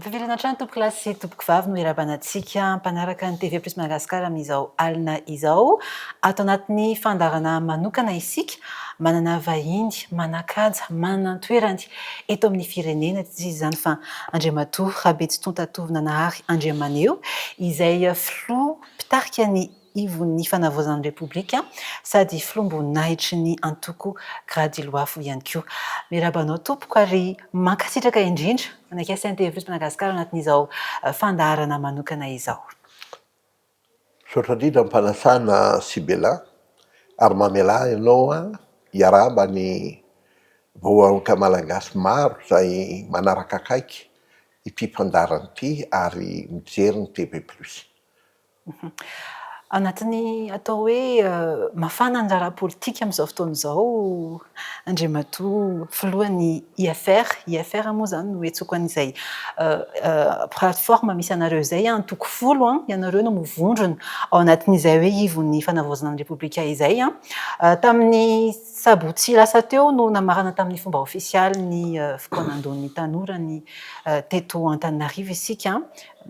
Ampivelana trano tompoko lahy sy tompoko vavy no irabanantsika mpanaraka ny TV Plus Madagasikara amin'izao alina izao. Ato anatin'ny fandarana manokana isika, manana vahiny, manan-kaja, manan-toerany eto amin'ny firenena. Tsy izany fa Andriamatoa Rabetsitoan-Tatovinanahary Andriamaneo, izay filoha mpitarika ny ivon'ny fanavaozan'ny Repoblika sady filoam-boninahitry ny antoko Gradiloafo ihany koa. Mirabanao tompoko ary mankasitraka indrindra manakasy ny TV Plus Madagasikara anatin'izao fandaharana manokana izao. Saotra indrindra mpanasana Sibela ary mamela ianao iaraba ny vahoaka malagasy maro izay manaraka akaiky ity mpandarana ity ary mijery ny TV Plus. Anatin'ny atao hoe mafana ny raharaha politika amin'izao fotoana izao, Andriamatoa filohan'ny IFR moa zany no hetsoko an'izay plateforme misy anareo izay, antoko folo ianareo no mivondrona ao anatin'izay hoe ivon'ny fanavaozana ny Repoblika izay. Tamin'ny sabotsy lasa teo no namarana tamin'ny fomba ofisialy ny fikoanandon'ny tanora ny teto Antananarivo isika.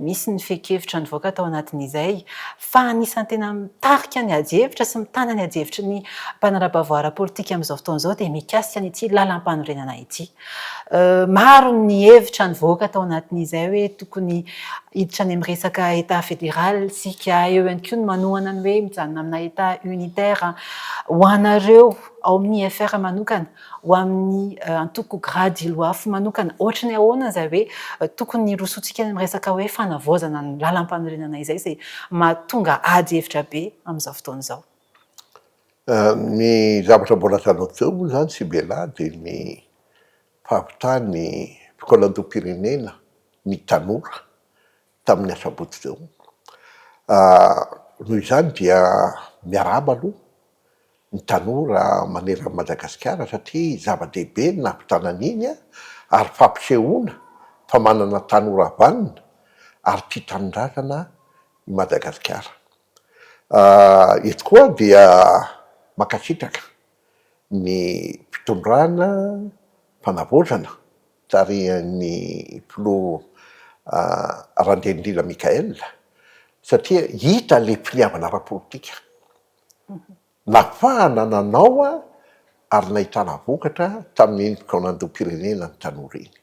Misy ny fekevitra nivoaka tao anatin'izay fa anisan'ny tena mitarika ny ady-hevitra sy mitana ny ady-hevitry ny mpanara-pavoara politika amin'izao fotoana izao dia mikasika an'ity lalam-panorenana ity. Maro ny hevitra nivoaka tao anatin'izay hoe tokony hiditra any amin'ny resaka état fédéral sika, eo ihany koa ny manohana ny hoe mijanona amina état unitaire ho anareo ao amin'ny IFR manokana, ho amin'ny antoko Gradiloafo manokana. Ohatrany ahoana izay hoe tokony rosotsika amin'ny resaka hoe fanavaozana ny lalam-panorenana izay izay mahatonga ady hevitra be amin'izao fotoana izao. Ny zavatra mbola tanao teo moa zany Sibela dia ny fahavitany mpikolan-doha-pirenena ny tanora tamin'ny asabotsy teo. Noho izany dia miaraba aloha ny tanora manerana Madagasikara satria zava-dehibe ny nampitana an'iny ary fampisehoana fa manana tanora havanana ary tia tanindrazana i Madagasikara. Eto koa dia mankasitraka ny fitondrana mpanavaozana tarihan'ny filoha Randendrila Mikael satria hita le mpiniavana ara-politika. Nafahana nanao ary nahitana vokatra tamin'ny mpikonan-doha-pirenena ny tanora iny.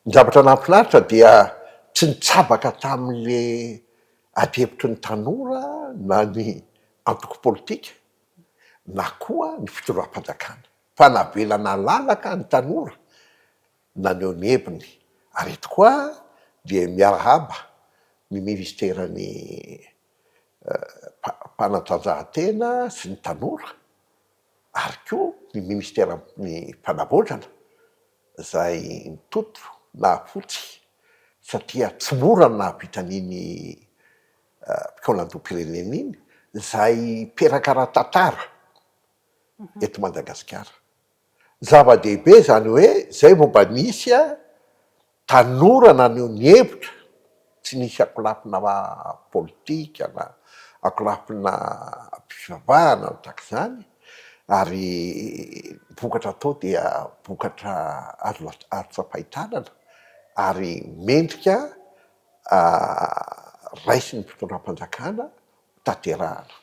Ny zavatra nahafinaritra dia tsy nitsabaka tamin'le ady-hevitry ny tanora na ny antoko politika na koa ny fitondram-panjakana fa navelana lalaka ny tanora naneho ny heviny. Ary eto koa dia miarahaba ny ministeran'ny fanatanjahantena sy ny tanora ary koa ny ministeran'ny fanavaozana izay mitoto na fotsy satria tsy mora ny nahavitan'iny mpikolan-doha-pirenena iny izay mperakara tantara eto Madagasikara. Zava-dehibe zany hoe zay momba nisy tanora naneho ny hevitra tsy nisy akolafina politika na akolafina fivavahana tahak'izany ary vokatra atao dia vokatra azo sapahitanana ary mendrika raisin'ny fitondram-panjakana tanterahana.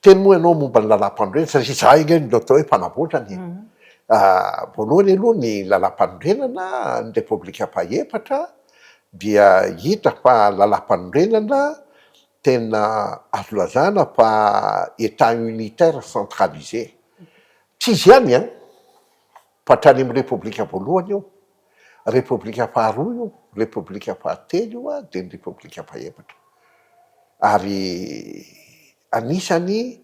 Teny moa ianao momba ny lalam-panorenana satria za iny no atao hoe mpanavaozana. Voalohany aloha ny lalam-panorenana ny Repoblika fahefatra dia hita fa lalam-panorenana tena azo lazana fa état unitaire centralisé. Tsy izy ihany fa hatrany amin'ny Repoblika voalohany io, Repoblika faharoa io, Repoblika fahatelo io dia ny Repoblika fahefatra. Ary anisany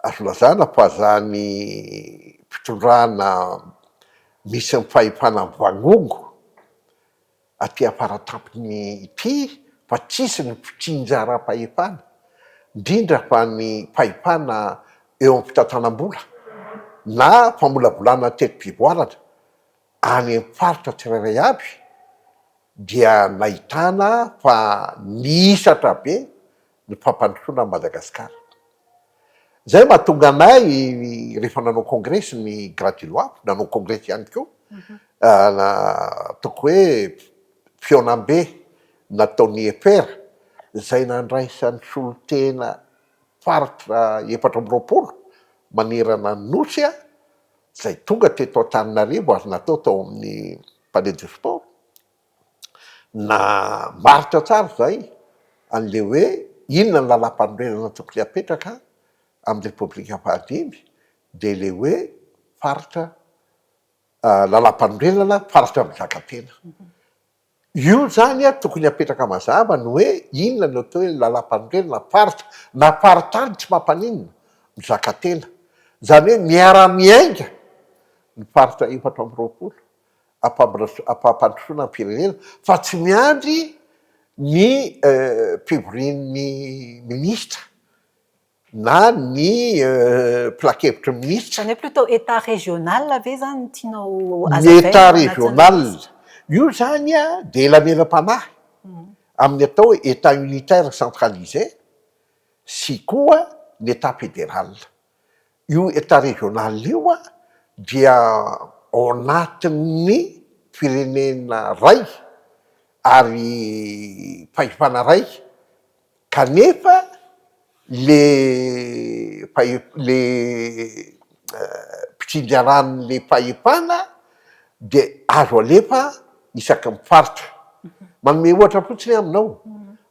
azo lazana fa zany fitondrana misy ny fahefana vagongo aty afaratampony ity fa tsisy ny fitsinjaram-pahefana indrindra fa ny fahefana eo amin'ny fitantanam-bola na famolavolana tetim-pivoarana any amin'ny faritra tsirairay avy dia nahitana fa nihisatra be ny fampandrosoana Madagasikara. Zay mahatonga anay rehefa nanao kongresy ny Gradiloafo, nanao kongresy ihany koa toko hoe fionambe nataony EPR zay nandraisan'ny solotena faritra 4 manerana ny nosy a zay tonga teto Antananarivo ary natao tao amin'ny palais de sport na maritra tsara zay an'le hoe inona ny lalam-panorenana tokony apetraka amin'ny repoblika fahadimy de le hoe faritra lalam-panorenana faritra Mizakantena. Io zany a tokony apetraka mazava ny hoe inona ny atao hoe lalam-panorenana faritra na faritany tsy mampaninona Mizakantena zany hoe miara-miainga ny faritra 4 ampapandrosoana ny firenena fa tsy miandry ny fivorian'ny ministra na ny pilakevitry ministra. Zany hoe plutôt état régional ave zany tianao ny état régional io zany a de elanelam-panahy amin'ny atao hoe état unitaire centralisé sy koa ny état fédéral. Io état régional io a dia ao anatin'ny firenena ray ary fahefana ray kanefa le mpitsinjaran'le fahefana de azo alefa isaky mifaritra. Manome ohatra fotsiny aminao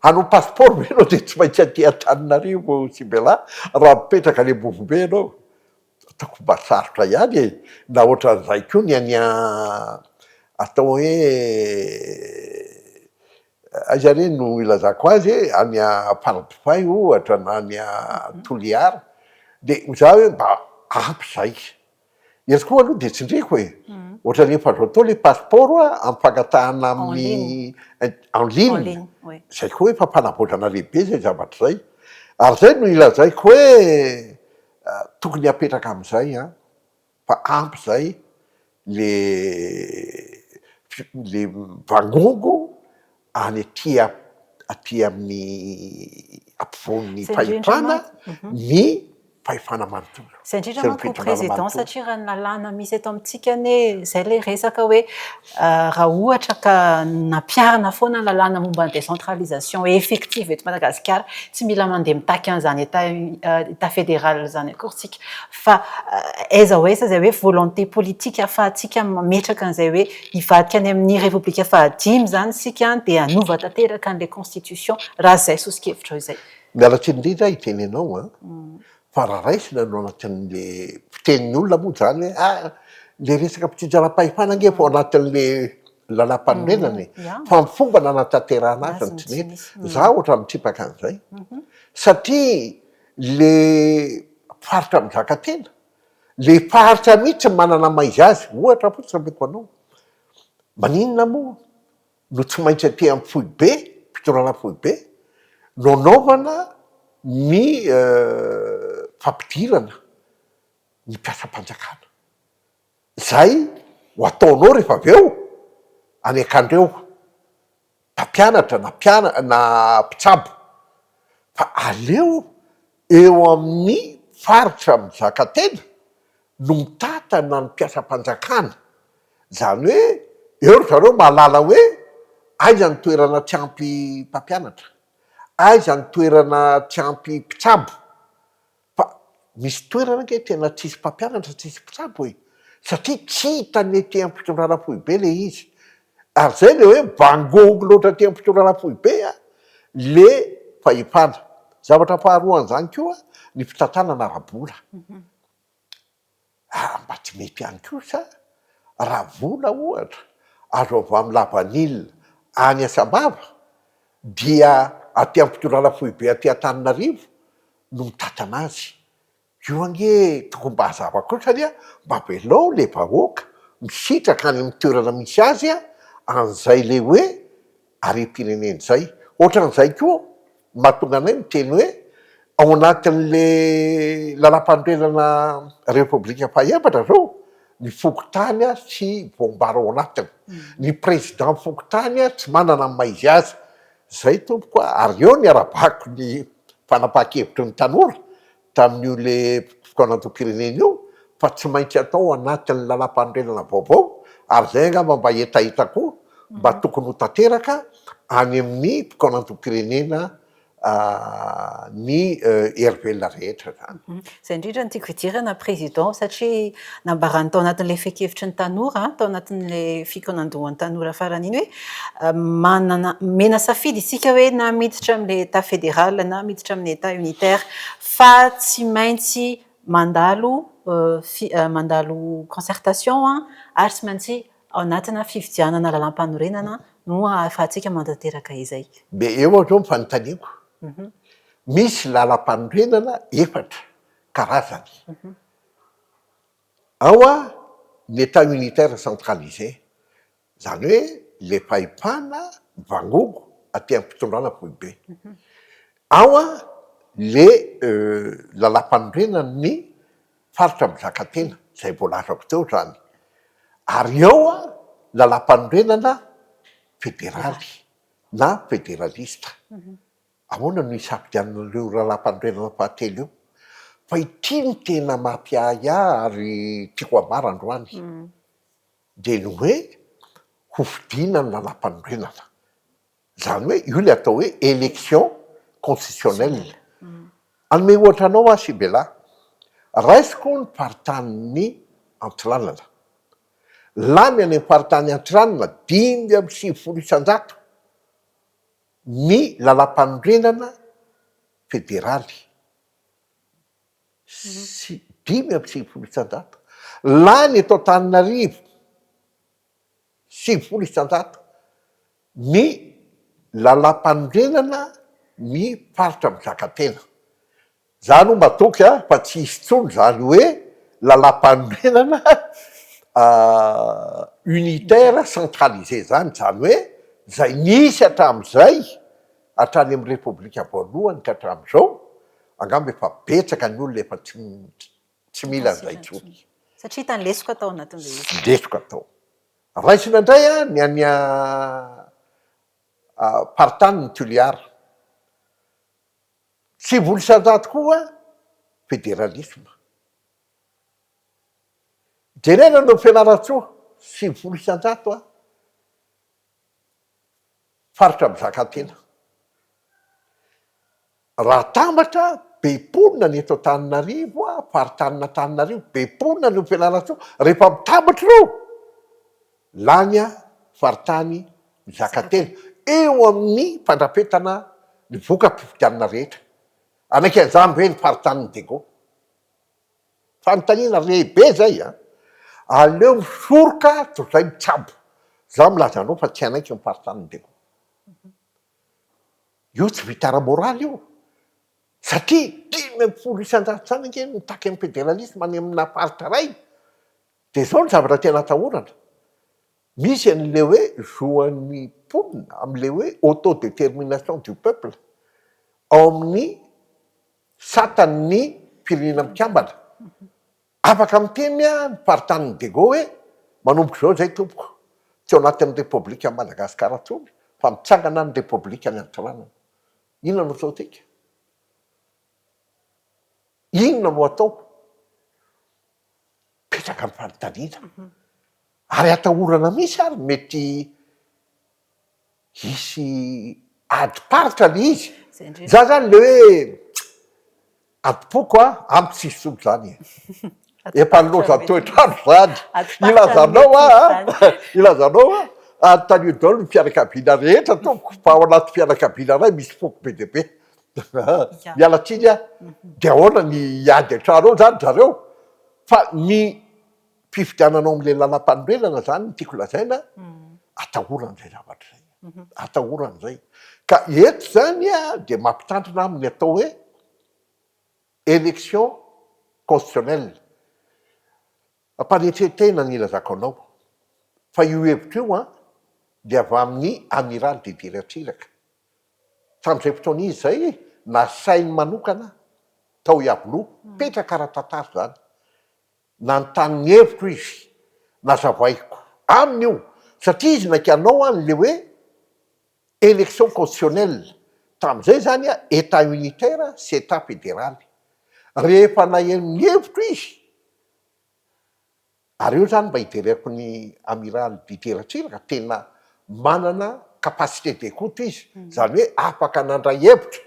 hanao passeport ve anao de tsy maintsy aty Antananarivo sy Bela raha mipetraka le Bovombe anao ataoko mba sarotra ihany e na ohatran'izay koa ny any atao hoe aiza reny no ilazako azy e any Faradofay ohatra na any Toliara de za hoe mba ampy zay eto koa aloha de tsindriko e ohatra rehefa azo atao le passeport a ampifangatahana amin'ny en ligne zay koa hoe fampanamboatrana lehibe zay zavatra zay ary zay no ilazaiko hoe tokony apetraka am'izay a fa ampy zay le vangongo any aty amin'ny ampovoan'ny fahefana ny fahefana manontolo. Zay indrindra manko président satria raha ny lalàna misy eto amintsika ane zay le resaka hoe raha ohatra ka nampiarina foana ny lalàna momba ny décentralisation effective eto Madagasikara tsy mila mandeha mitaky an'izany état fédéral zany akory fa aiza ho aiza zay hoe volonté politique ahafahantsika mametraka an'izay hoe hivadika any amin'ny république fahadimy zany sika de anova tanteraka an'le constitution raha zay sosikevitra izay. Mialatsiny indrindra itenenao a fa raha raisina no anatin'le fitenin'ny olona moa zany hoe le resaka mpitsinjaram-pahefana nge fa ao anatin'le lalam-panorenana fa fomba nanatanterahana azy ny tsy mety za ohatra mitsipaka an'izay satria le faritra Mizakantena le faritra mihitsy manana maizy azy ohatra fotsiny ameko anao maninona moa no tsy maintsy aty amin'ny Fohibe fitondrana Fohibe no anaovana ny fampidirana ny mpiasam-panjakana zay ho ataonao rehefa avy eo any akandreo mpampianatra na mpitsabo fa aleo eo amin'ny faritra Mizakantena no mitantana ny mpiasam-panjakana zany hoe eo ry zareo mahalala hoe aiza ny toerana tsy ampy mpampianatra aiza ny toerana tsy ampy mpitsabo fa misy toerana ange tena tsisy mpampianatra tsisy mpitsabo e satria tsy hitany ety amin'ny fitondrana Fohibe le izy ary zay le hoe vangongo loatra aty amin'ny fitondrana Fohibe a le fahefana. Zavatra faharoan'izany koa ny fitantanana ara-bola mba tsy mety ihany kosa raha vola ohatra azo avy amin'ny lavanilina any Asambava dia aty amin'ny fitondrana Fohibe aty Antananarivo no mitantana azy. Io ange tokony mba hazava koa satria mba velao le vahoaka misitraka any amin'ny toerana misy azy a an'izay le hoe harem-pireneny zay. Ohatran'izay koa mahatonga anay miteny hoe ao anatin'le lalam-panorenana repoblika faha-efatra zao ny fokontany a tsy voambara ao anatiny ny président fokontany a tsy manana maizy azy zay tompoko ary eo ny arabako ny fanapahan-kevitry ny tanora tamin'io le fotoanam-pirenena io fa tsy maintsy atao anatin'ny lalam-panorenana vaovao ary zay angamba mba hetaheta koa mba tokony ho tanteraka any amin'ny mpikaonantom-pirenena ny hery velona rehetra zany. Zay indrindra no tiako hidirana président satria nambarany tao anatin'ilay fenkevitry ny tanora tao anatin'ilay fikanandohan'ny tanora farany iny hoe manana mena safidy isika hoe na miditra amin'ilay état fédéral na miditra amin'ny état unitaire fa tsy maintsy mandalo mandalo concertation ary tsy maintsy ao anatina fifidianana lalam-panorenana no ahafahantsika mantanteraka izay. Be eo aho zao mifanontaniako. Misy lalam-panorenana efatra karazany. Ao ny état unitaire centralisé, zany hoe le fahipana vangogo aty amin'ny fitondrana foibe. Ao le lalam-panorenana ny faritra mizakantena zay voalazako teo zany. Ary ao lalam-panorenana fédéraly na fédéraliste. Ahoana no isafidianan'ireo lalam-panorenana fahatelo io? Fa ity no tena mampiahy ary tiako ambara androany. De ny hoe hofidiana ny lalam-panorenana. Zany hoe io le atao hoe élection constitutionnelle. Anome ohatra anao Sibela. Raisiko ny faritany Antsiranana. Lany any faritany Antsiranana 5,20 isan-jato ny lalam-panorenana fédéraly. 5,20 isan-jato. Lany eto Antananarivo 50 isan-jato ny lalam-panorenana ny faritra mizakantena. Za no mba toky fa tsy hisy tsony zany hoe lalam-panorenana unitaire centralisé zany hoe zay nisy hatramin'izay hatrany amin'ny repoblika voalohany ka hatramin'izao angamba efa betsaka ny olona efa tsy mila an'izay tsony. Satria hitany lesoko atao anatin'ilay izy. Lesoko atao. Raisina indray ny any faritany ny Toliara. 50 isan-jato koa fédéralisme. Jerena no Fianaratsoa 50 isan-jato faritra mizakantena. Raha tambatra beponina ny eto Antananarivo faritanina Antananarivo beponina ny Fianaratsoa rehefa mitambatra reo lany faritany mizakantena eo amin'ny fandrafetana ny voka-pifidianana rehetra. Anankian'izany hoe ny faritany Dego. Fanontaniana lehibe zay aleo misoroka toy izay mitsabo. Zaho milaza anao fa tsy anaiky ny faritany Dego. Io tsy vita ara-moraly io. Satria 5,20 isan-jato zany ange mitaky amin'ny fédéralisme any amina faritra ray. De zao ny zavatra tena atahorana. Misy an'le hoe zoan'ny mponina am'le hoe autodétermination du peuple ao amin'ny satan'ny firenena mikambana. Afaka miteny ny faritany Dego hoe manomboka zao zay tompoko. Tsy ao anatin'ny repoblika Madagasikara tsony fa mitsangana ny repoblika ny Antsiranana. Inona no atao tika? Inona no atao? Petraka ny fanontaniana. Ary atahorana misy ary mety hisy adi-paritra le izy. Za zany le hoe adipoko ampy tsisy tsony zany. Efa niloza toetrandro zany. Ilazanao anontania daholo ny fianakaviana rehetra tompoko fa ao anaty fianakaviana ray misy foko be dia be. Miala tsiny de ahoana ny ady an-trano ao zany zareo. Fa ny fifidiananao amin'ilay lalam-panorenana zany ny tiako lazaina atahoran'izay zavatra zay. Atahoran'izay. Ka eto zany de mampitandrina amin'ny atao hoe élection constitutionnelle. Ampanetretena ny ilazako anao. Fa io hevitra io de avy amin'ny amiral Didier Ratsiraka. Tamin'izay fotoana izy zay nasainy manokana tao Iavoloha petraka ara-tantara zany. Nanontany hevitro izy nazavaiko aminy io satria izy nakianao an'le hoe élection constitutionnelle. Tamin'izay zany état unitaire sy état fédéraly. Rehefa nahen'ny hevitro izy ary io zany mba hijereko ny amiral Didier Ratsiraka tena manana capacité d'écoute izy zany hoe afaka nandray hevitra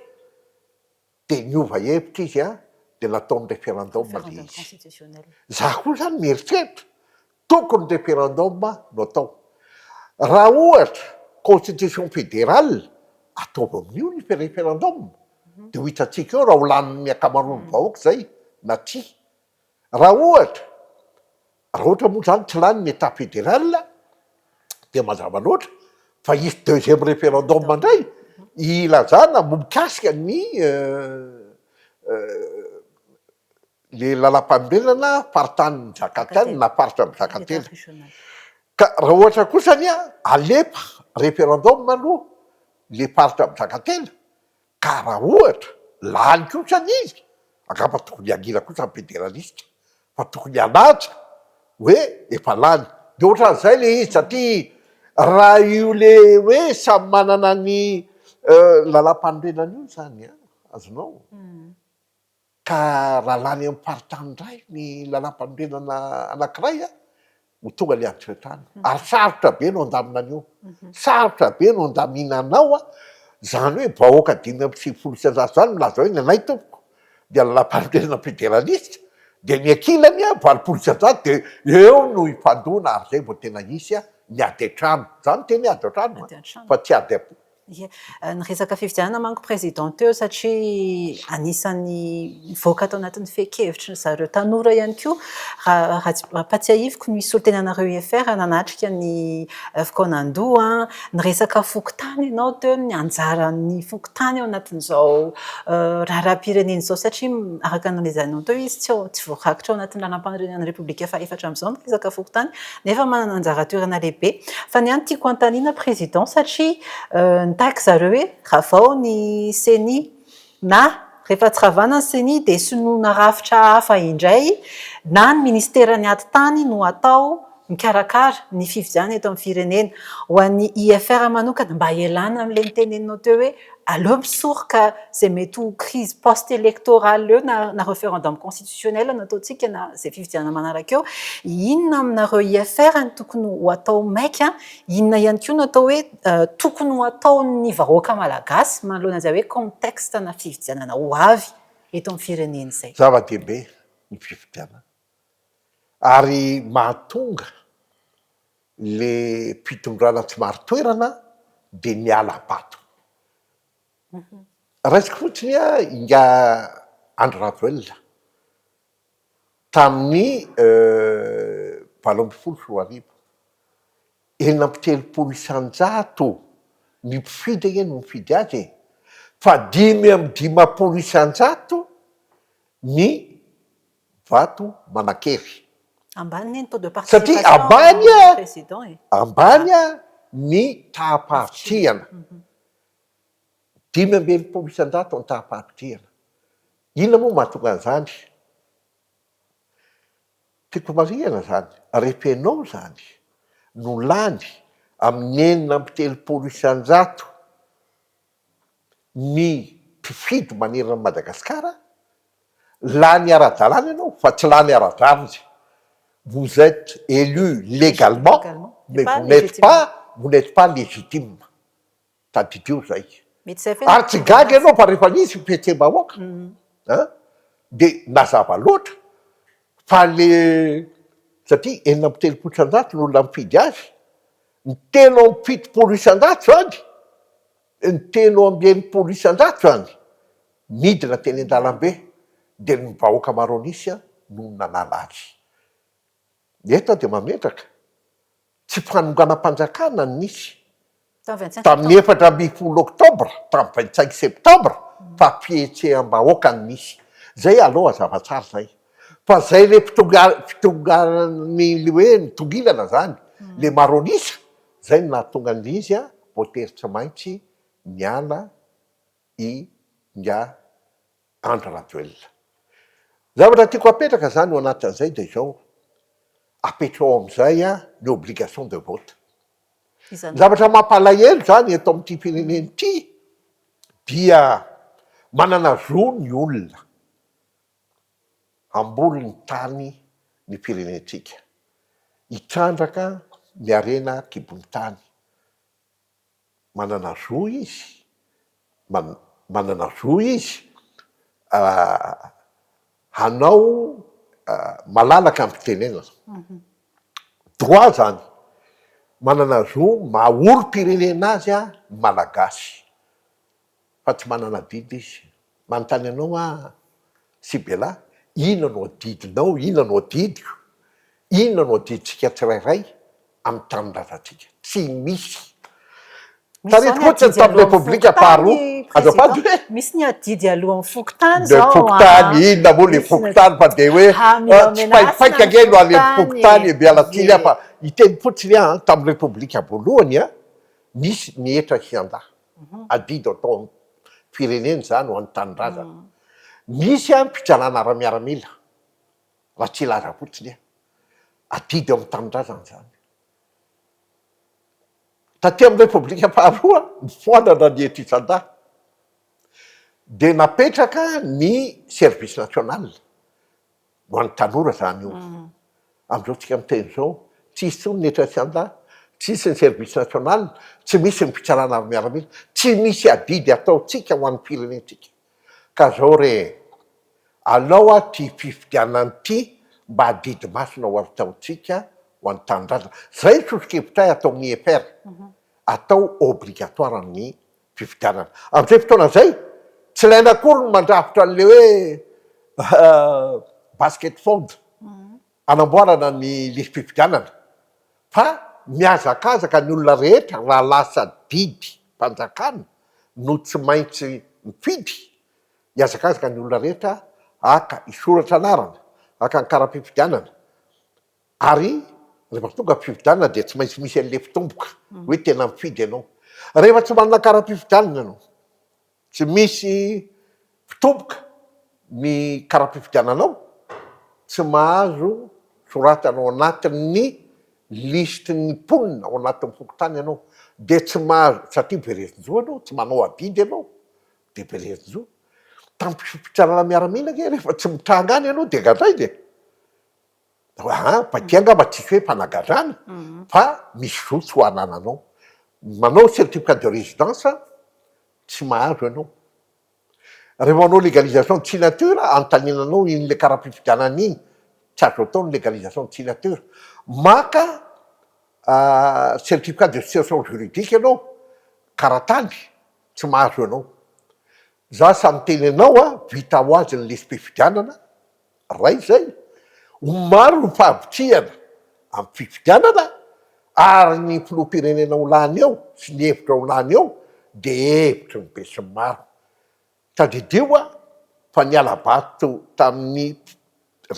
de niova hevitra izy a de nataony référendum le référendum izy constitutionnel. za koa zany mieritreritra tokony référendum no atao raha ohatra constitution fédérale ataovy amin'io ny référendum de ho hitantsika eo raha ho lanin'ny akamaroany vahoaka zay na ty raha ohatra moa zany tsy lany ny état fédéral de mazava loatra fa isy deuxième référendum mandray ilazana momikasika ny le lalam-panorenana faritany Zakateny na faritra amin'ny Zakateny ka raha ohatra kosany alepa référendum aloha le faritra amin'ny Zakatena ka raha ohatra lany kosany izy angamba tokony angila kosa ny fédéraliste fa tokony hanaja hoe efa lany de ohatran'izay le izy satria raha io le hoe samy manana ny lalam-panorenana io zany azonao ka raha lany amin'ny faritany indray ny lalam-panorenana anankiray ho tonga le antsehotrany ary sarotra be no andamina an'io sarotra be no andaminanao zany hoe vahoaka 570 zany milaza hoe ny anay tompoko de lalam-panorenana fédéraliste de ny ankilany 80 de eo no ifandona ary zay vao tena isy ny ady an-trano zany teny ady an-trano fa tsy ady ny resaka fifidianana manko président teo satria anisan'ny mivoaka tao anatin'ny fekevitra zareo tanora ihany koa raha patsiahiviko nisy olo teny anareo IFR nanatrika ny fokonandoha ny resaka fokontany ianao teo ny anjaran'ny fokontany ao anatin'izao raharam-pirenena izao satria araka an'ilazanao teo izy tsy voarakitra ao anatin'ny lalam-panorenana république efa efatra amin'izao ny resaka fokontany nefa manana anjara toerana lehibe fa ny any tiako antaniana président satria nitahaka zareo hoe raha vao ny CENI na rehefa tsy ravana ny CENI dia sinoana rafitra hafa indray na ny ministeran'ny ady tany no atao mikarakara ny fifidianana eto amin'ny firenena ho an'ny IFR manokana mba ialana amin'ilay niteneninao teo hoe aleo misoroka zay mety ho crise post électorale eo na référendum constitutionnel nataontsika na zay fifidianana manaraka eo inona aminareo IFR ny tokony ho atao maika inona ihany koa no atao hoe tokony ho ataon'ny vahoaka malagasy manoloana zay hoe contexte na fifidianana ho avy eto amin'ny firenena izay zava-dehibe ny fifidianana ary mahatonga le mpitondrana tsy maro toerana de miala bato raisiko fotsiny inga Andry Rajoelina tamin'ny 2024 enina-pitelo-polo ny mpifidy eny no mifidy azy fa 5 ny vato manan-kery ambany ny taux de satria participation ambany ny tahapahatrihana 5 ny tahapahatrihana inona moa mahatonga an'izany tiako marihana zany refenao zany no lany amin'ny 5 ny mpifidy manerana Madagasikara lany ara-dalàna ianao fa tsy lany ara-drariny vous êtes élu légalement mais vous n'êtes pas légitime tadidio zay ary tsy gaga ianao fa rehefa nisy mifetsem-bahoaka de nazava loatra fa le satria 5 no olona mifidy azy ny teno amin'ny 7 zany ny teno amin'ny 9 zany midina teny an-dalambe de ny vahoaka maro anisy no nanala azy eto de mametraka tsy fanonganam-panjakana ny nisy tamin'ny 4 oktobra tamin'ny 25 septambra fa fietseham-bahoaka ny nisy zay aloha zava-tsara zay fa zay le fitongan'ny le hoe nitongilana zany le maro anisa zay no nahatonga an'izy voatery tsy maintsy miala nga Andry Rajoelina zavatra tiako apetraka zany ho anatin'izay de zao apetrao amin'izay ny obligation de vote zavatra mampalahelo zany eto amin'ity fireneny ity dia manana zo ny olona ambony ny tany ny firenentsika hitrandraka ny arena kibony tany manana zoa izy manana zoa izy hanao malalaka ampitenenana droit zany manana zoa maolo-pirenena azy a malagasy fa tsy manana didy izy manontany anao a Sibela inona no didinao inona no didiko inona no diditsika tsirairay amin'ny tanindrazantsika tsy misy tareto fotsiny tamin'ny repoblika faharoa azafady hoe misy ny adidy alohan'ny fokotany le zao fokotany inona moa le fokotany fa de hoe tsy faifaika age no ale fokotany mialatsiny fa iteny fotsiny a tamin'ny repoblika voalohany a misy mietra hianda adidy atao amin'ny fireneny zany ho an'ny tanindrazana misy a mpijalana ara-miaramila raha tsy ilaza fotsiny adidy ao amin'ny tanindrazana zany taty amin'ny repoblika faharoa mifoanana ny eto Isanda de napetraka ny service national ho an'ny tanora zany io am'izao tsika miteny zao tsisy tsony ny etra Isanda tsisy ny service national tsy misy ny mpitsalana ara-miaramila tsy misy adidy ataotsika ho an'ny firenentsika ka zao re alao a ty fifidianany ty mba adidy masina ho ataotsika ho an'ny tanindrazana zay sosokevitray atao amin'ny IFR atao obligatoire amin'ny fifidianana am'izay fotoana zay tsy ilaina akory no mandrafitra an'le hoe basket fond anamboarana ny lisy fifidianana fa miazakazaka ny olona rehetra raha lasa didy mpanjakana no tsy maintsy mifidy miazakazaka ny olona rehetra aka isoratra anarana aka ny kara-pifidianana ary rehefa tonga fifidianana de tsy maintsy misy an'le fitomboka hoe tena mifidy ianao rehefa tsy manana kara-pifidianana ianao tsy misy fitomboka ny kara-pifidiananao tsy mahazo soratanao anatin'ny listin'ny mponina ao anatin'ny fokotany ianao de tsy mahazo satria berezinjo anao tsy manao adidy ianao de berezinjo tamin'ny fitsalana miaramila ge rehefa tsy mitranga any ianao de gadray de bakia angamba tsisy hoe mpanagadrana fa misy zotsy ho anananao manao certificat de résidence tsy mahazo ianao rehefa manao légalisation de signature anotaninanao in'le kara-pifidianana iny tsy azo atao ny légalisation de signature maka certificat de situation juridique ianao karatany tsy mahazo ianao za samy teny anao a vita ho azy ny lisy fifidianana ray zay maro no fahavitriana amin'ny fifidianana ary ny filoham-pirenena ho lany eo sy ny hevitra ho lany eo de hevitry ny be sy maro tadideo a fa ny alabato tamin'ny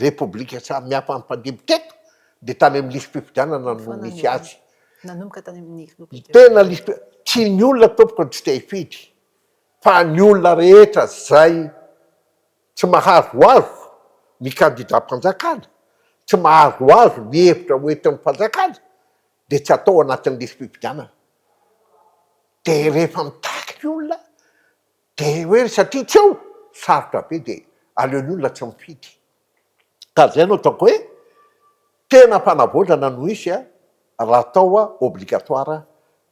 repoblika samihafa mpandeha teto de tany amin'ny lisy fifidianana no misy azy nanomboka tany amin'ny tena lisy tsy ny olona tompoko tsy te hifidy fa ny olona rehetra zay tsy mahazo azo ny candidat-mpanjakana tsy mahazo azo ny hevitra hoentin'ny mpanjakana de tsy atao anatin'ny lisy fifidianana de rehefa mitaky ny olona de hoe satria tsy eo sarotra be de aleon'ny olona tsy mifidy ka zay no ataoko hoe tena mpanavodrana no isy a raha atao a obligatoire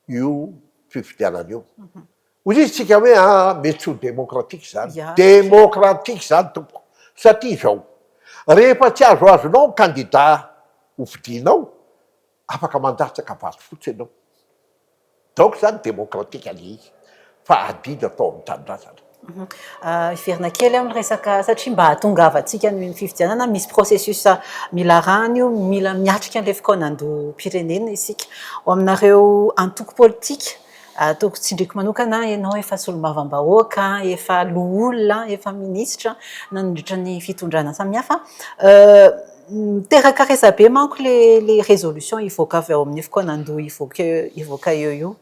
io fifidianana io ozy izy tsika hoe mety ho démocratique zany démocratique zany tompoko satria zao rehefa tsy azoazonao ny candidat hovidinao afaka mandatsaka valy fotsy ianao donc zany démocratique ale izy fa adidy atao amin'ny tanindrazana iverina kely amin'ny resaka satria mba hahatongavantsika ny fifidianana misy processus mila rano io mila miatrika an'le fikaonando pirenena isika ho aminareo antoko politika ataoko tsindriako manokana ianao efa solombavambahoaka efa loolona efa ministra nandritra ny fitondrana samihafa miteraka resabe manko le résolution ivoaka avy ao amin'ny fikaonando ivoaka eo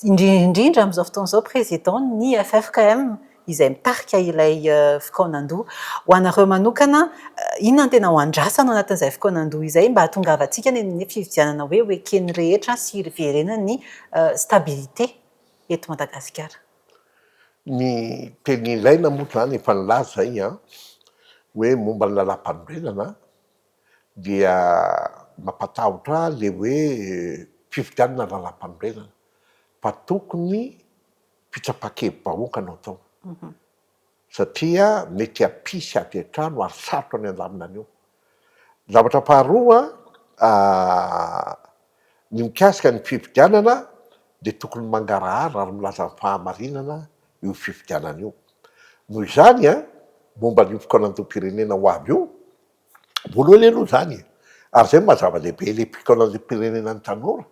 indrindra amin'izao fotoan'izao président ny FFKM izay mitarika ilay fikaonando ho anareo manokana inona tena ho andrasana anatin'izay fikaonando izay mba hahatongavantsika ny amin'ny fifidianana hoe hoekeny rehetra sy iverenana ny stabilité eto Madagasikara ny teny ilaina moa zany efa nilaza zay a hoe momba ny lalam-panorenana dia mampatahotra le hoe fifidianana lalam-panorenana fa tokony fitsapakevim-bahoaka no atao satria mety hampisy aty an-trano ary sarotra any andamina an'io. Zavatra faharoa ny mikasika ny fifidianana de tokony mangarahara ary milaza ny fahamarinana io fifidianana io. Noho izany momba ny fikaonan-dom-pirenena ho avy io, voalohany aloha zany ary zay mazava-dehibe le fikaonan-dom-pirenena ny tanora.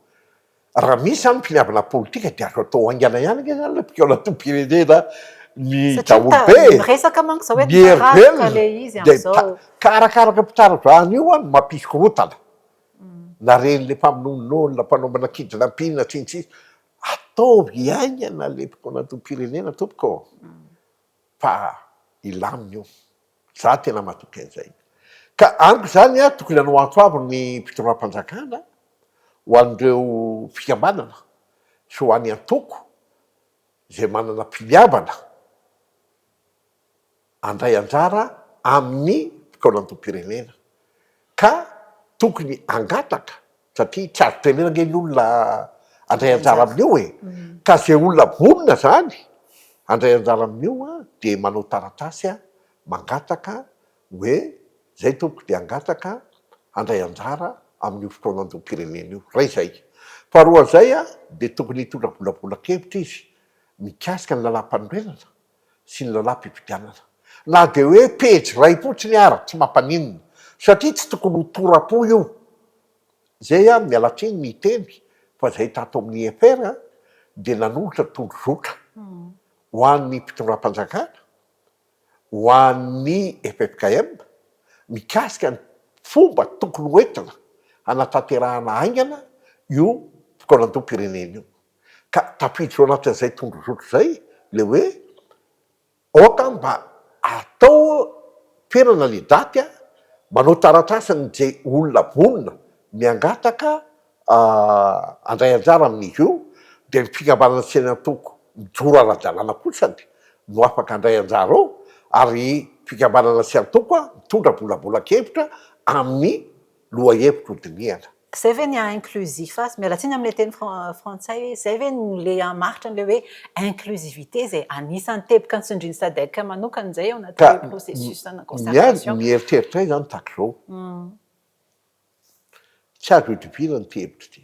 Raha misy zany finiavana politika de azo atao haingana ihany nge zany le fikaonan-dom-pirenena ny daholobe resaka manko zao hoe mierimberina le izy de am'zao. karakaraka mpitsarazahana io no mampisy korotana na reny le mpamonomon'olona mpanaombana kidnapping tsintsitsy ataovy iaingana le fikaonan-dom-pirenena tompoko fa ilamina io. Za tena matoky an'izay ka aniko zany tokony hanao antoavy ny fitondram-panjakana ho an'ireo fikambanana sy ho an'ny antoko zay manana mpiniavana andray anjara amin'ny fikaonan-dom-pirenena ka tokony angataka satria tsy azo tenena nge ny olona andray anjara amin'io ka zay olona vonona zany andray anjara amin'io de manao taratasy mangataka hoe zay tompoko de angataka andray anjara amin'ny fikaonan-dom-pirenena io ray zay. Faharoa zay de tokony hitondra volavolakevitra izy mikasika ny lalam-panorenana sy ny lalam-pifidianana na de hoe pejy ray fotsiny ary tsy mampaninona satria tsy tokony ho tora-po io. Zay mialatsiny ny teny fa zay tato amin'ny EFR de nanolotra tondrozotra ho an'ny fitondram-panjakana ho an'ny FFKM mikasika ny fomba tokony hoentina hanatanterahana haingana io fikaonan-dom-pirenena io ka tafiditra ao anatin'izay tondrozotra zay le hoe oka mba atao toerana le daty manao taratasany zay olona vonona miangataka andray anjara amin'izy io de ny fikambanana sy ny antoko mijoro ara-dalàna kotsany no afaka andray anjara ao ary fikambanana sy antoko mitondra volavolakevitra amin'ny loha hevitra hodiniana. Zay ve ny inclusif mialatsiny am'le teny frantsay zay ve le maritra an'le hoe inclusivité zay anisan'ny teboka ny Sondriny Sadek manokana zay ao anatin'le processus na concertation. Mieritreritray zany tahaka zao tsy azo hidivina ny tevitra ty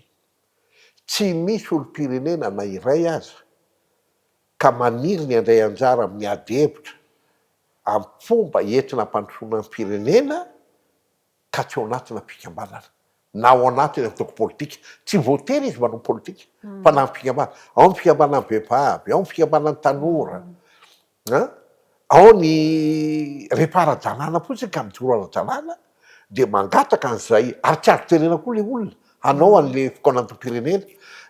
tsy misy olo-pirenena na iray aza ka maniry ny andray anjara amin'ny ady hevitra amin'ny fomba entina hampandrosoana ny firenena ka tsy ao anatina fikambanana na ao anatiny antoko politika. Tsy voatery izy manao politika fa na fikambanana ao ny fikambanany vehivavy ao ny fikambanany tanora ao ny rehefa ara-dalàna fotsiny ka mijoro ara-dalàna de mangataka an'izay ary tsy azo tenena koa le olona hanao an'le fikaonan-dom-pirenena.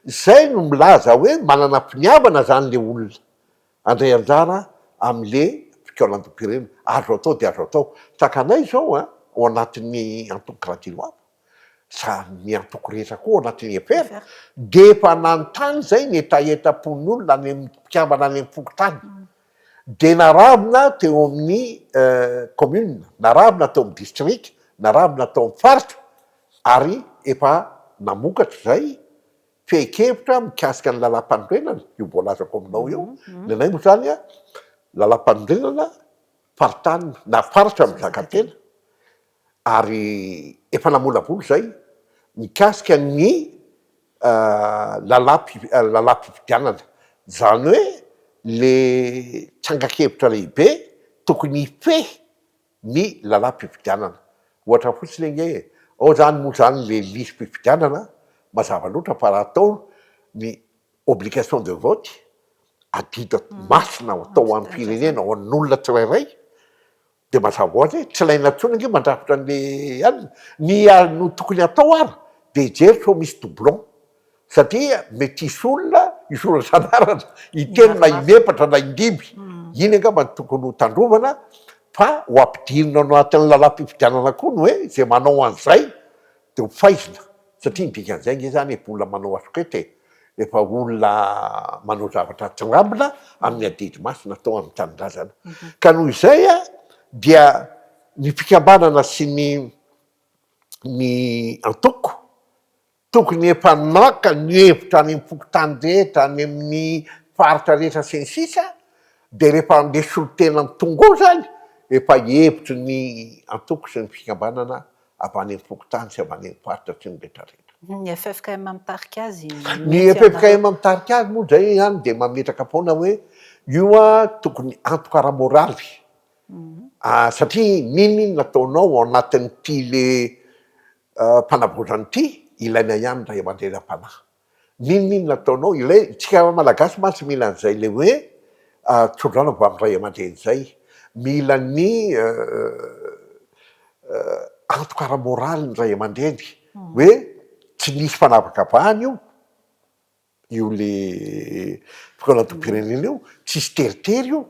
Zay no milaza hoe manana mpiniavana zany le olona andray anjara am'le fikaonan-dom-pirenena. Azo atao de azo atao takanay zao ao anatin'ny antoko gradinoava ny antoko rehetra koa ao anatin'ny EFR de efa nanontany zay ny etaetapon'ny olona any amin'ny mpikambana any amin'ny fokotany de naravina teo amin'ny commune, naravina teo amin'ny district, naravina teo amin'ny faritra ary efa namokatra zay fehikevitra mikasika ny lalam-panorenana io voalazako aminao io ny anay moa zany lalam-panorenana faritany na faritra mizakantena ary efa namolavoly zay mikasika ny lalam-pifidianana zany hoe le tsangakevitra lehibe tokony hifehy ny lalam-pifidianana. Ohatra fotsiny nge ao zany moa zany le listim-pifidianana mazava loatra fa raha atao ny obligation de vote adida masina atao amin'ny firenena ho an'olona tsirairay de mazava hoazy hoe tsy ilaina intsony nge mandrafitra an'le no tokony atao ary de hijery sao misy doublon satria mety hisy olona isorasanarana itelo na inepatra na indimy iny angamba ny tokony ho tandrovana fa ho ampidirina ao anatin'ny lalam-pifidianana koa no hoe zay manao an'izay de ho faizina satria ndikan'izay nge zany efa olona manao askety efa olona manao zavatra tsy rambina amin'ny adidy masina atao amin'ny tanindrazana ka noho izay dia ny fikambanana sy ny antoko tokony empanaka ny hevitra any am'pokotany rehetra any amin'ny faritra rehetra sy ny sisa de rehefa nde solotena mitongo zany efa hevitry ny antoko sy ny fikambanana avy any am'pokotany sy avy any amin'ny faritra sy ny rehetrarehetra. Ny FFKM mitarika azy Ny FFKM mitarika azy moa zay any de mametraka foana hoe io a tokony antoka ara-moraly satria niny nataonao ao anatin'ity le mpanavozany ity ilaina ihany ray aman-drenam-panahy. Niny nataonao ilay tsika malagasy mantsy mila an'izay le hoe tsodrano avy amin'ny ray aman-dreny zay mila ny antoka ara-moraly ny ray aman-dreny hoe tsy nisy fanavakavahana io le mpikao antom-pirenena io tsisy teritery io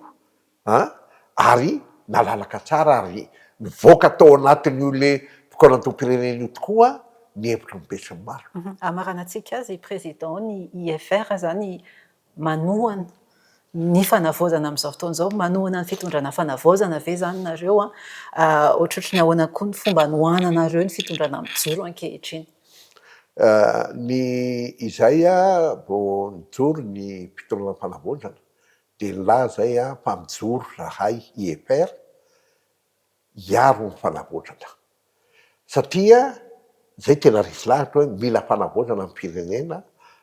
ary nalalaka tsara ary nivoaka tao anatin'io le mpikao antom-pirenena io tokoa ny hevitry ny be sy ny maro. Amaranantsika azy président ny IFR zany manohana ny fanavaozana amin'izao fotoana izao, manohana ny fitondrana fanavaozana ve zany nareo ohatrohatrany ahoana koa ny fomba anohananareo ny fitondrana mijoro ankehitriny? Ny izay vao nijoro ny mpitondrina fanavaozana de nilaza zay mpamijoro zahay IFR hiaro ny fanavaozana satria zay tena resy lahatra hoe mila fanavaozana amin'ny firenena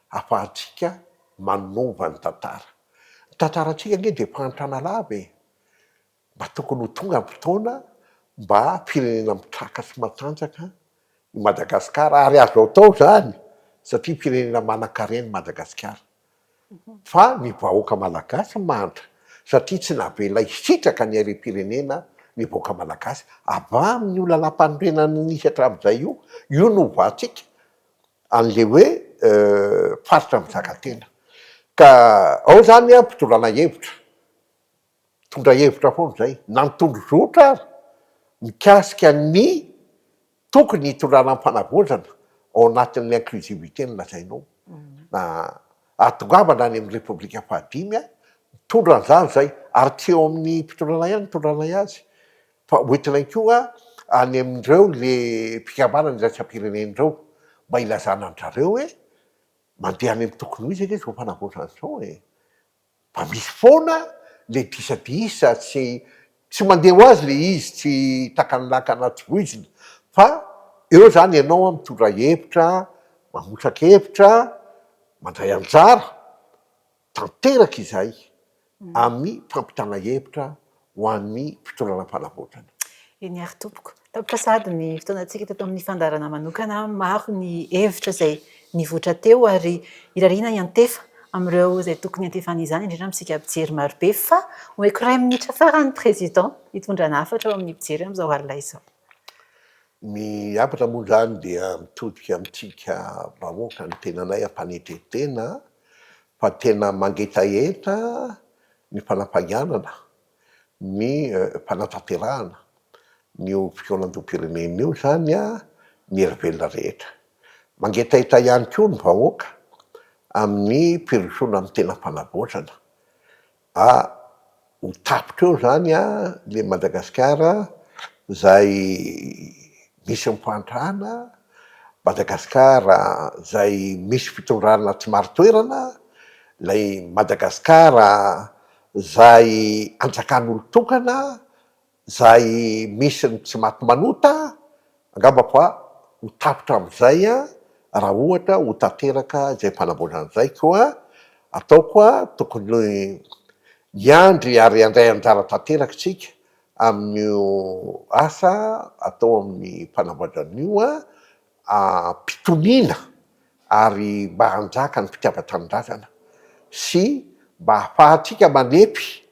ahafahantsika manova ny tantara. Ny tantarantsika nge de fahantrana lava mba tokony ho tonga ny fotoana mba firenena mitraka sy matanjaka i Madagasikara ary azo atao zany satria firenena manan-karena Madagasikara fa ny vahoaka malagasy mantra satria tsy navela hisitraka ny harem-pirenena ny vahoaka malagasy avy amin'ny io lalam-panorenana nisy hatramin'izay io no ovatsika an'le hoe faritra mizakantena ka ao zany mpitondrana hevitra mitondra hevitra foana zay na mitondro zotra ary mikasika ny tokony hitondrana amin'ny fanavaozana ao anatin'ny inclusivité no lazainao na ahatongavana any amin'ny repoblika fahadimy mitondra an'izany zay ary tsy eo amin'ny mpitondrana ihany mitondrana azy fa hoentina koa any amin'ireo le mpikambanana iraisam-pirenen'ireo mba ilazana an'zareo hoe mandeha any amin'ny tokony ho izy ake zao fanavaozana zao mba misy foana le disadisa tsy mandeha ho azy le izy tsy takany lakana tsy voizina fa eo zany ianao mitondra hevitra mamotraka hevitra mandray anjara tanteraka izay amin'ny fampitana hevitra ho an'ny fitondrana fanavaozana. Eny ary tompoko, tampikasady ny fotoanantsika teto amin'ny fandarana manokana maro ny hevitra izay nivoatra teo ary irariana iantefa amin'ireo izay tokony antefana izany indrindra amintsika mpijery maro be fa hoeko iray minitra farany président hitondrana hafatra ao amin'ny mpijery amin'izao alina izao. Ny hafatra moa zany dia mitodika amintsika vahoaka ny tenanay ampanetretena fa tena mangetaheta ny fanampahanana ny fanatanterahana ny fikaolan-dom-pirenena io zany ny hervelona rehetra mangetaheta ihany koa ny vahoaka amin'ny mpirosoana amin'ny tena fanavaozana ho tapitra eo zany le Madagasikara zay misy mifantrana Madagasikara zay misy fitondrana tsy maro toerana lay Madagasikara zay anjakan'olo-tokana zay misy ny tsy maty manota angamba fa ho tapitra amin'izay raha ohatra ho tanteraka zay fanavaozana zay koa ataoko tokony hiandry ary handray anjara tanteraka tsika amin'io asa atao amin'ny fanavaozana io mpitoniana ary mba hanjaka ny fitiavan-tanindrazana sy mba ahafahantsika manepy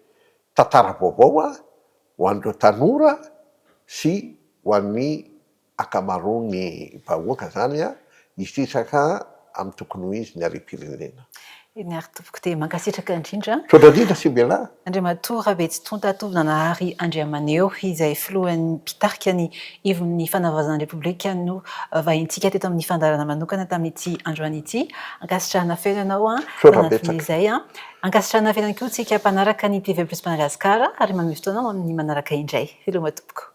tantara vaovao ho an'ireo tanora sy ho an'ny ankamaroan'ny vahoaka zany hisisaka amin'ny tokony ho izy ny harem-pirenena. Eny ary tompoko dia mankasitraka indrindra. Saodrandrindra sy bela. Andriamatoa Rabetsitontatovonanahary Andriamaneo izay filohan'ny mpitarika ny ivon'ny fanavaozana repoblika no vahintsika teto amin'ny fandarana manokana tamin'ity androany ity. Ankasitrahana felanao tanatin'izay ankasitrahana felany koa tsika mpanaraka ny TV+ Madagasikara ary manome fotoanao amin'ny manaraka indray. Filoma tompoko.